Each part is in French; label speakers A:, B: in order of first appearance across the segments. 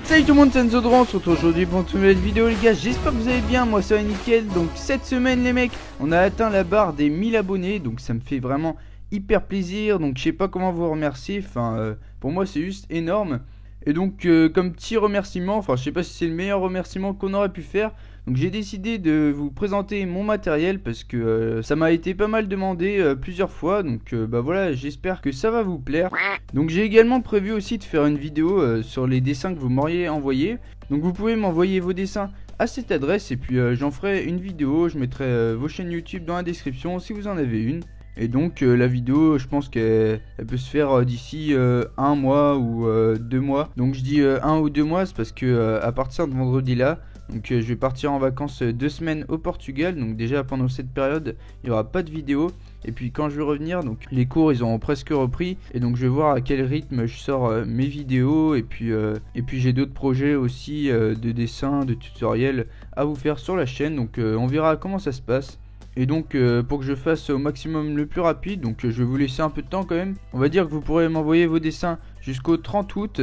A: Salut tout le monde, c'est Enzo Dran, on se retrouve aujourd'hui pour une nouvelle vidéo les gars, j'espère que vous allez bien, moi ça va nickel. Donc cette semaine les mecs, on a atteint la barre des 1000 abonnés, donc ça me fait vraiment hyper plaisir. Donc je sais pas comment vous remercier, pour moi c'est juste énorme. Et donc comme petit remerciement, je sais pas si c'est le meilleur remerciement qu'on aurait pu faire, donc j'ai décidé de vous présenter mon matériel parce que ça m'a été pas mal demandé plusieurs fois. Donc bah voilà, j'espère que ça va vous plaire. Donc j'ai également prévu aussi de faire une vidéo sur les dessins que vous m'auriez envoyés. Donc vous pouvez m'envoyer vos dessins à cette adresse et puis j'en ferai une vidéo. Je mettrai vos chaînes YouTube dans la description si vous en avez une. Et donc la vidéo, je pense qu'elle peut se faire d'ici un mois ou 2 mois. Donc je dis 1 ou 2 mois, c'est parce que à partir de vendredi là, donc je vais partir en vacances 2 semaines au Portugal. Donc déjà pendant cette période, il n'y aura pas de vidéo. Et puis quand je vais revenir, donc les cours ils ont presque repris. Et donc je vais voir à quel rythme je sors mes vidéos. Et puis j'ai d'autres projets aussi de dessin, de tutoriels à vous faire sur la chaîne. Donc on verra comment ça se passe. Et donc pour que je fasse au maximum le plus rapide, donc je vais vous laisser un peu de temps quand même. On va dire que vous pourrez m'envoyer vos dessins jusqu'au 30 août.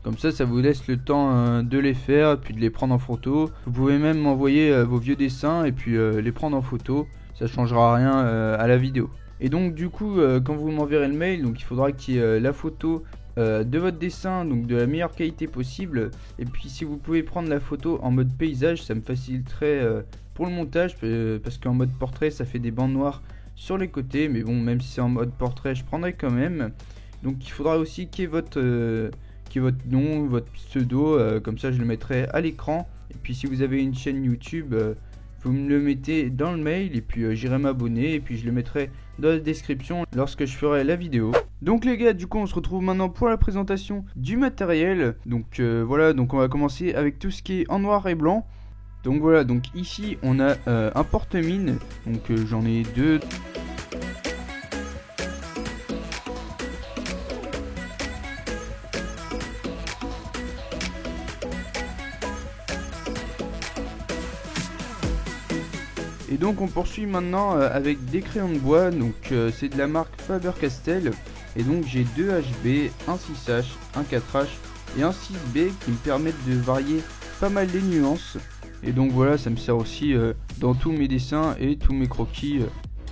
A: Comme ça vous laisse le temps de les faire, puis de les prendre en photo. Vous pouvez même m'envoyer vos vieux dessins et puis les prendre en photo. Ça changera rien à la vidéo. Et donc du coup quand vous m'enverrez le mail, donc il faudra qu'il y ait la photo de votre dessin, donc de la meilleure qualité possible. Et puis si vous pouvez prendre la photo en mode paysage, ça me faciliterait pour le montage, parce qu'en mode portrait ça fait des bandes noires sur les côtés. Mais bon, même si c'est en mode portrait, je prendrai quand même. Donc il faudra aussi qu'il y ait votre nom, votre pseudo, comme ça je le mettrai à l'écran. Et puis si vous avez une chaîne YouTube, vous me le mettez dans le mail et puis j'irai m'abonner et puis je le mettrai dans la description lorsque je ferai la vidéo. Donc les gars, du coup on se retrouve maintenant pour la présentation du matériel. Donc voilà, donc on va commencer avec tout ce qui est en noir et blanc. Donc voilà, donc ici on a un porte-mine, donc j'en ai deux. Et donc on poursuit maintenant avec des crayons de bois, donc c'est de la marque Faber-Castell. Et donc j'ai deux HB, un 6H, un 4H et un 6B qui me permettent de varier pas mal les nuances. Et donc voilà, ça me sert aussi dans tous mes dessins et tous mes croquis.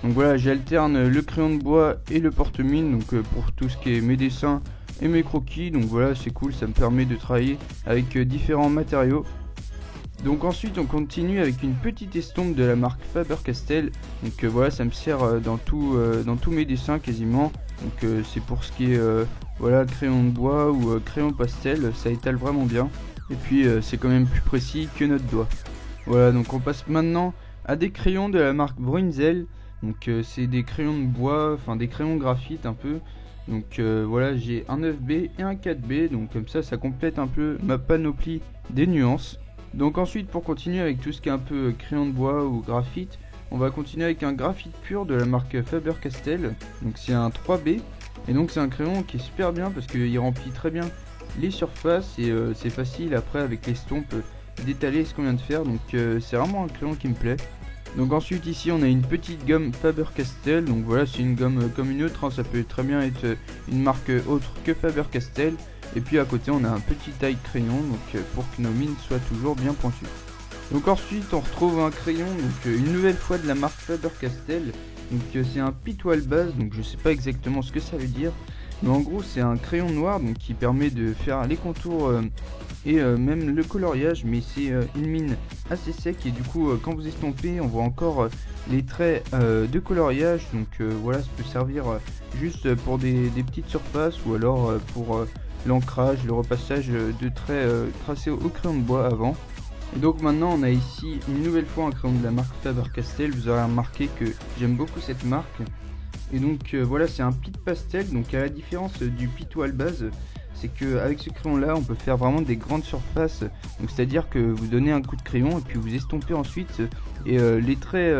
A: Donc voilà, j'alterne le crayon de bois et le porte-mine, donc pour tout ce qui est mes dessins et mes croquis. Donc voilà, c'est cool, ça me permet de travailler avec différents matériaux. Donc ensuite on continue avec une petite estompe de la marque Faber-Castell. Donc voilà, ça me sert dans tous mes dessins quasiment. Donc c'est pour ce qui est voilà, crayon de bois ou crayon pastel, ça étale vraiment bien. Et puis c'est quand même plus précis que notre doigt. Voilà, donc on passe maintenant à des crayons de la marque Brunzel. Donc c'est des crayons de bois, enfin des crayons graphite un peu. Donc voilà, j'ai un 9B et un 4B. Donc comme ça complète un peu ma panoplie des nuances. Donc ensuite, pour continuer avec tout ce qui est un peu crayon de bois ou graphite, on va continuer avec un graphite pur de la marque Faber-Castell. Donc c'est un 3B. Et donc c'est un crayon qui est super bien parce qu'il remplit très bien les surfaces. Et c'est facile après avec l'estompe d'étaler ce qu'on vient de faire. Donc c'est vraiment un crayon qui me plaît. Donc ensuite ici on a une petite gomme Faber-Castell. Donc voilà, c'est une gomme comme une autre, hein. Ça peut très bien être une marque autre que Faber-Castell. Et puis à côté on a un petit taille crayon, donc pour que nos mines soient toujours bien pointues. Donc ensuite on retrouve un crayon, donc une nouvelle fois de la marque Faber-Castell. Donc c'est un pitoile base, donc je sais pas exactement ce que ça veut dire. Mais en gros c'est un crayon noir, donc qui permet de faire les contours et même le coloriage. Mais c'est une mine assez sec et du coup quand vous estompez on voit encore les traits de coloriage. Donc voilà, ça peut servir juste pour des petites surfaces ou alors pour l'ancrage, le repassage de traits tracés au crayon de bois avant. Et donc maintenant on a ici une nouvelle fois un crayon de la marque Faber-Castell. Vous aurez remarqué que j'aime beaucoup cette marque. Et donc voilà, c'est un pit pastel. Donc à la différence du pitoile base, c'est que avec ce crayon là on peut faire vraiment des grandes surfaces. Donc c'est à dire que vous donnez un coup de crayon et puis vous estompez ensuite et les traits,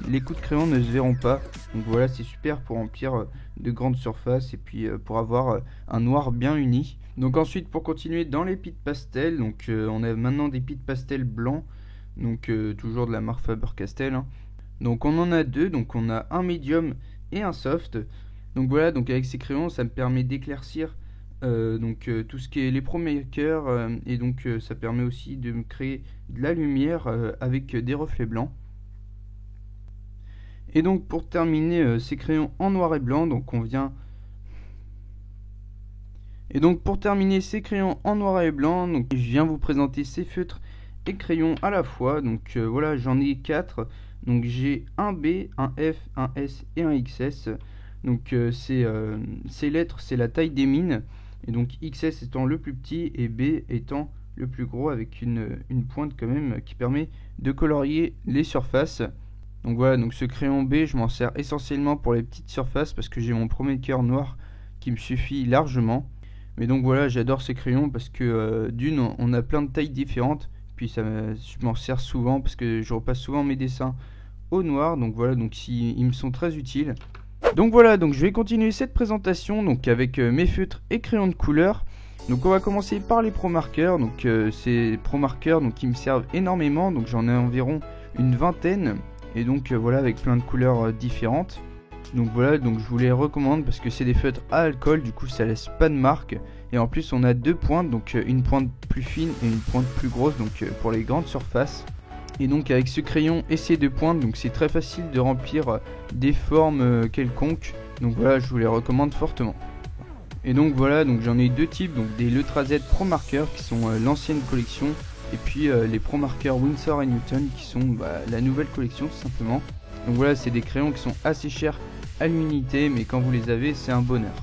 A: les coups de crayon ne se verront pas. Donc voilà, c'est super pour remplir de grandes surfaces et puis pour avoir un noir bien uni. Donc ensuite pour continuer dans les pits pastels, donc on a maintenant des pits pastels blancs. Donc toujours de la marque Faber-Castell, hein. Donc on en a deux, donc on a un médium et un soft. Donc voilà, donc avec ces crayons ça me permet d'éclaircir tout ce qui est les ProMaker, et donc ça permet aussi de me créer de la lumière avec des reflets blancs. Et donc pour terminer ces crayons en noir et blanc, donc on vient... Et donc pour terminer ces crayons en noir et blanc, donc je viens vous présenter ces feutres et crayons à la fois. Donc voilà, j'en ai 4. Donc j'ai un B, un F, un S et un XS. Donc ces lettres, c'est la taille des mines. Et donc XS étant le plus petit et B étant le plus gros, avec une pointe quand même qui permet de colorier les surfaces. Donc voilà, donc ce crayon B, je m'en sers essentiellement pour les petites surfaces parce que j'ai mon ProMaker noir qui me suffit largement. Mais donc voilà, j'adore ces crayons parce que d'une, on a plein de tailles différentes. Puis je m'en sers souvent parce que je repasse souvent mes dessins au noir. Donc voilà, donc ils me sont très utiles. Donc voilà, donc je vais continuer cette présentation donc avec mes feutres et crayons de couleur. Donc on va commencer par les ProMarker. Donc ces ProMarker donc qui me servent énormément. Donc j'en ai environ une vingtaine. Et donc voilà, avec plein de couleurs différentes. Donc voilà, donc je vous les recommande parce que c'est des feutres à alcool, du coup ça laisse pas de marque. Et en plus on a deux pointes, donc une pointe plus fine et une pointe plus grosse, donc pour les grandes surfaces. Et donc avec ce crayon et ces deux pointes, donc c'est très facile de remplir des formes quelconques. Donc voilà, je vous les recommande fortement. Et donc voilà, donc j'en ai deux types, donc des Letra Z ProMarker qui sont l'ancienne collection, et puis les ProMarker Winsor & Newton qui sont la nouvelle collection tout simplement. Donc voilà, c'est des crayons qui sont assez chers à l'unité, mais quand vous les avez, c'est un bonheur.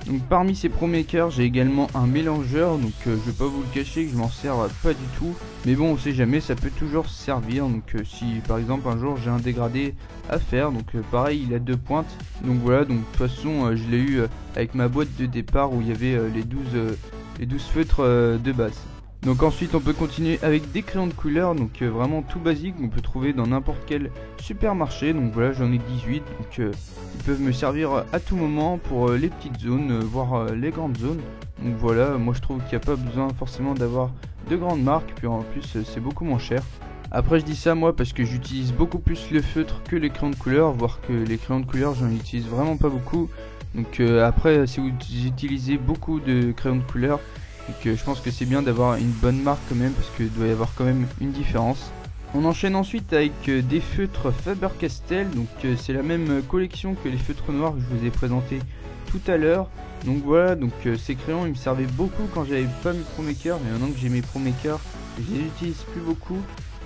A: Donc parmi ces ProMaker, j'ai également un mélangeur, donc je vais pas vous le cacher que je m'en sers pas du tout, mais bon, on sait jamais, ça peut toujours servir. Donc si par exemple un jour j'ai un dégradé à faire, donc pareil, il a deux pointes. Donc voilà, donc de toute façon je l'ai eu avec ma boîte de départ où il y avait les 12 feutres de base. Donc ensuite on peut continuer avec des crayons de couleur, donc vraiment tout basique, on peut trouver dans n'importe quel supermarché. Donc voilà, j'en ai 18, donc ils peuvent me servir à tout moment pour les petites zones, voire les grandes zones. Donc voilà, moi je trouve qu'il n'y a pas besoin forcément d'avoir de grandes marques, puis en plus c'est beaucoup moins cher. Après je dis ça moi parce que j'utilise beaucoup plus le feutre que les crayons de couleur, voire que les crayons de couleur j'en utilise vraiment pas beaucoup. Donc après si vous utilisez beaucoup de crayons de couleur, et je pense que c'est bien d'avoir une bonne marque quand même, parce qu'il doit y avoir quand même une différence. On enchaîne ensuite avec des feutres Faber-Castell, donc c'est la même collection que les feutres noirs que je vous ai présenté tout à l'heure. Donc voilà, donc ces crayons ils me servaient beaucoup quand j'avais pas mes ProMaker, mais maintenant que j'ai mes ProMaker, je les utilise plus beaucoup.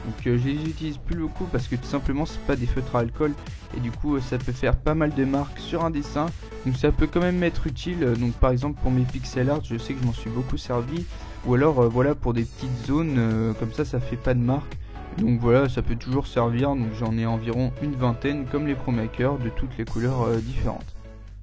A: Donc je les utilise plus beaucoup parce que tout simplement c'est pas des feutres à alcool, et du coup ça peut faire pas mal de marques sur un dessin. Donc ça peut quand même m'être utile, donc par exemple pour mes pixel art je sais que je m'en suis beaucoup servi, ou alors voilà pour des petites zones comme ça fait pas de marque. Donc voilà, ça peut toujours servir. Donc j'en ai environ une vingtaine comme les ProMaker de toutes les couleurs différentes.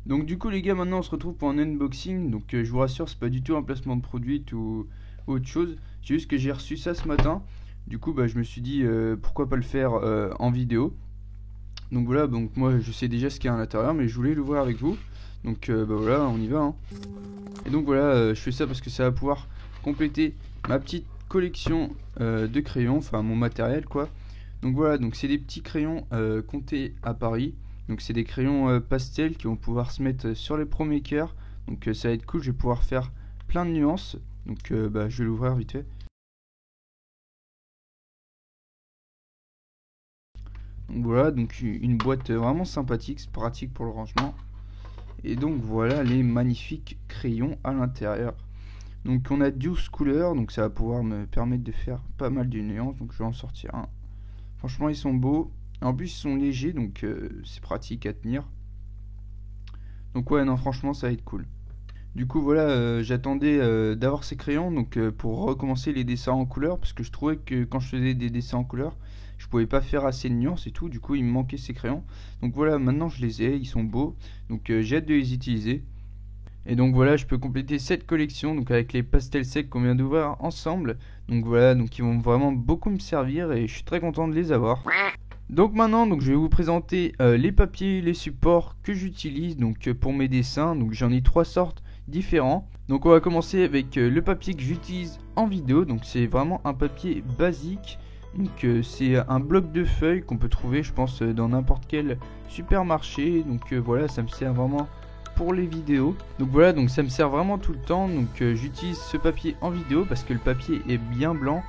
A: Donc du coup les gars, maintenant on se retrouve pour un unboxing. Donc je vous rassure, c'est pas du tout un placement de produit ou autre chose, c'est juste que j'ai reçu ça ce matin. Du coup je me suis dit pourquoi pas le faire en vidéo. Donc voilà, donc moi je sais déjà ce qu'il y a à l'intérieur, mais je voulais l'ouvrir avec vous. Donc voilà, on y va hein. Et donc voilà, je fais ça parce que ça va pouvoir compléter ma petite collection de crayons, enfin mon matériel quoi. Donc voilà, donc c'est des petits crayons Conté à Paris. Donc c'est des crayons pastel qui vont pouvoir se mettre sur les ProMaker. Donc ça va être cool, je vais pouvoir faire plein de nuances. Donc je vais l'ouvrir vite fait. Donc voilà, donc une boîte vraiment sympathique, c'est pratique pour le rangement. Et donc voilà les magnifiques crayons à l'intérieur. Donc on a 12 couleurs, donc ça va pouvoir me permettre de faire pas mal de nuances. Donc je vais en sortir un. Franchement ils sont beaux. En plus ils sont légers, donc c'est pratique à tenir. Donc ouais, non franchement ça va être cool. Du coup voilà, j'attendais d'avoir ces crayons donc pour recommencer les dessins en couleur, parce que je trouvais que quand je faisais des dessins en couleur, je pouvais pas faire assez de nuances et tout, du coup il me manquait ces crayons. Donc voilà, maintenant je les ai, ils sont beaux, donc j'ai hâte de les utiliser. Et donc voilà, je peux compléter cette collection donc avec les pastels secs qu'on vient d'ouvrir ensemble. Donc voilà, donc ils vont vraiment beaucoup me servir et je suis très content de les avoir. Donc maintenant, donc je vais vous présenter les papiers, les supports que j'utilise donc pour mes dessins. Donc j'en ai trois sortes différents. Donc on va commencer avec le papier que j'utilise en vidéo. Donc c'est vraiment un papier basique. Donc c'est un bloc de feuilles qu'on peut trouver je pense dans n'importe quel supermarché. Donc voilà, ça me sert vraiment pour les vidéos. Donc voilà, donc ça me sert vraiment tout le temps. Donc j'utilise ce papier en vidéo parce que le papier est bien blanc.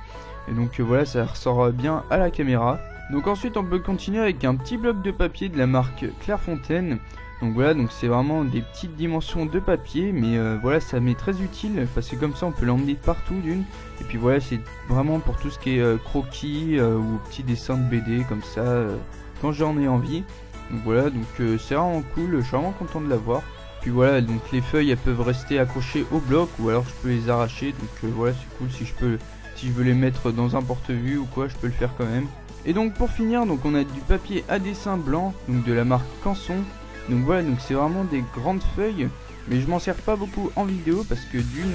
A: Et donc voilà, ça ressort bien à la caméra. Donc ensuite on peut continuer avec un petit bloc de papier de la marque Clairefontaine. Donc voilà, donc c'est vraiment des petites dimensions de papier, mais voilà, ça m'est très utile parce que comme ça on peut l'emmener partout d'une. Et puis voilà, c'est vraiment pour tout ce qui est croquis ou petits dessins de BD comme ça quand j'en ai envie. Donc voilà, donc c'est vraiment cool, je suis vraiment content de l'avoir. Puis voilà, donc les feuilles elles peuvent rester accrochées au bloc ou alors je peux les arracher. Donc voilà, c'est cool, si je veux les mettre dans un porte-vue ou quoi, je peux le faire quand même. Et donc pour finir, donc on a du papier à dessin blanc, donc de la marque Canson. Donc voilà, donc c'est vraiment des grandes feuilles, mais je m'en sers pas beaucoup en vidéo parce que d'une,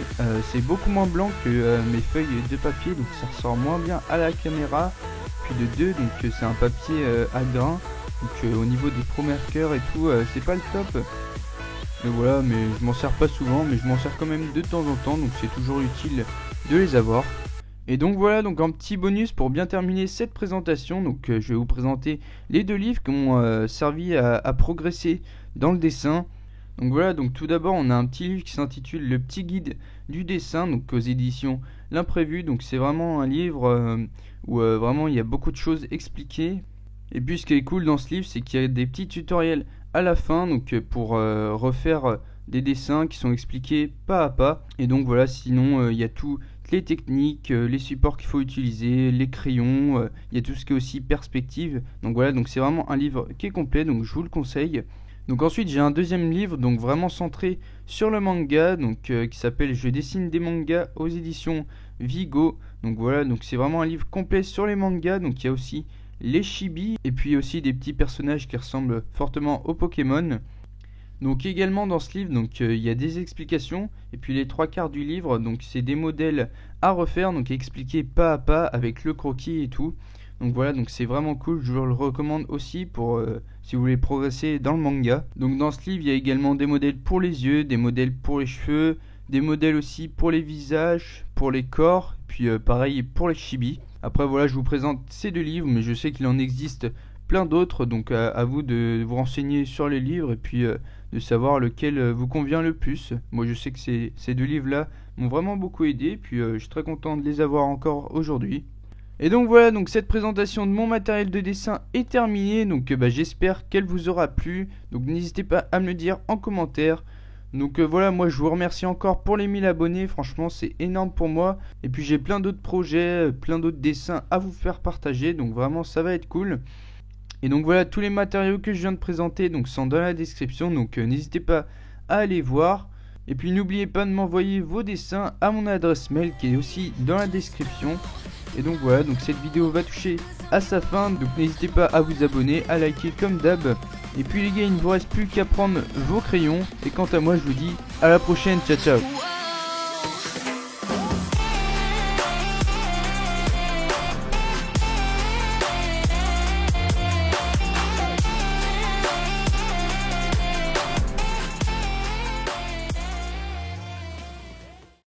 A: c'est beaucoup moins blanc que mes feuilles de papier, donc ça ressort moins bien à la caméra. Puis de deux, donc c'est un papier à grains, donc au niveau des pro-marqueurs et tout, c'est pas le top. Mais voilà, mais je m'en sers pas souvent, mais je m'en sers quand même de temps en temps, donc c'est toujours utile de les avoir. Et donc voilà, donc un petit bonus pour bien terminer cette présentation. Donc je vais vous présenter les deux livres qui m'ont servi à progresser dans le dessin. Donc voilà, donc tout d'abord on a un petit livre qui s'intitule Le petit guide du dessin, donc aux éditions L'Imprévu. Donc c'est vraiment un livre où vraiment il y a beaucoup de choses expliquées. Et puis ce qui est cool dans ce livre, c'est qu'il y a des petits tutoriels à la fin, donc pour refaire des dessins qui sont expliqués pas à pas. Et donc voilà, sinon il y a tout, les techniques, les supports qu'il faut utiliser, les crayons, il y a tout ce qui est aussi perspective. Donc voilà, donc c'est vraiment un livre qui est complet, donc je vous le conseille. Donc ensuite j'ai un deuxième livre, donc vraiment centré sur le manga, donc qui s'appelle Je dessine des mangas aux éditions Vigo. Donc voilà, donc c'est vraiment un livre complet sur les mangas, donc il y a aussi les chibis et puis aussi des petits personnages qui ressemblent fortement aux Pokémon. Donc également dans ce livre, donc il y a des explications et puis les trois quarts du livre, donc c'est des modèles à refaire, donc expliqués pas à pas avec le croquis et tout. Donc voilà, donc c'est vraiment cool, je vous le recommande aussi pour si vous voulez progresser dans le manga. Donc dans ce livre, il y a également des modèles pour les yeux, des modèles pour les cheveux, des modèles aussi pour les visages, pour les corps, puis pareil pour les chibis. Après voilà, je vous présente ces deux livres, mais je sais qu'il en existe plein d'autres, donc à vous de vous renseigner sur les livres et puis de savoir lequel vous convient le plus. Moi je sais que ces deux livres là m'ont vraiment beaucoup aidé, puis je suis très content de les avoir encore aujourd'hui. Et donc voilà, donc cette présentation de mon matériel de dessin est terminée, donc j'espère qu'elle vous aura plu, donc n'hésitez pas à me le dire en commentaire. Donc voilà, moi je vous remercie encore pour les 1000 abonnés, franchement c'est énorme pour moi. Et puis j'ai plein d'autres projets, plein d'autres dessins à vous faire partager, donc vraiment ça va être cool. Et donc voilà, tous les matériaux que je viens de présenter donc sont dans la description, donc n'hésitez pas à aller voir. Et puis n'oubliez pas de m'envoyer vos dessins à mon adresse mail qui est aussi dans la description. Et donc voilà, donc cette vidéo va toucher à sa fin, donc n'hésitez pas à vous abonner, à liker comme d'hab. Et puis les gars, il ne vous reste plus qu'à prendre vos crayons. Et quant à moi, je vous dis à la prochaine, ciao ciao.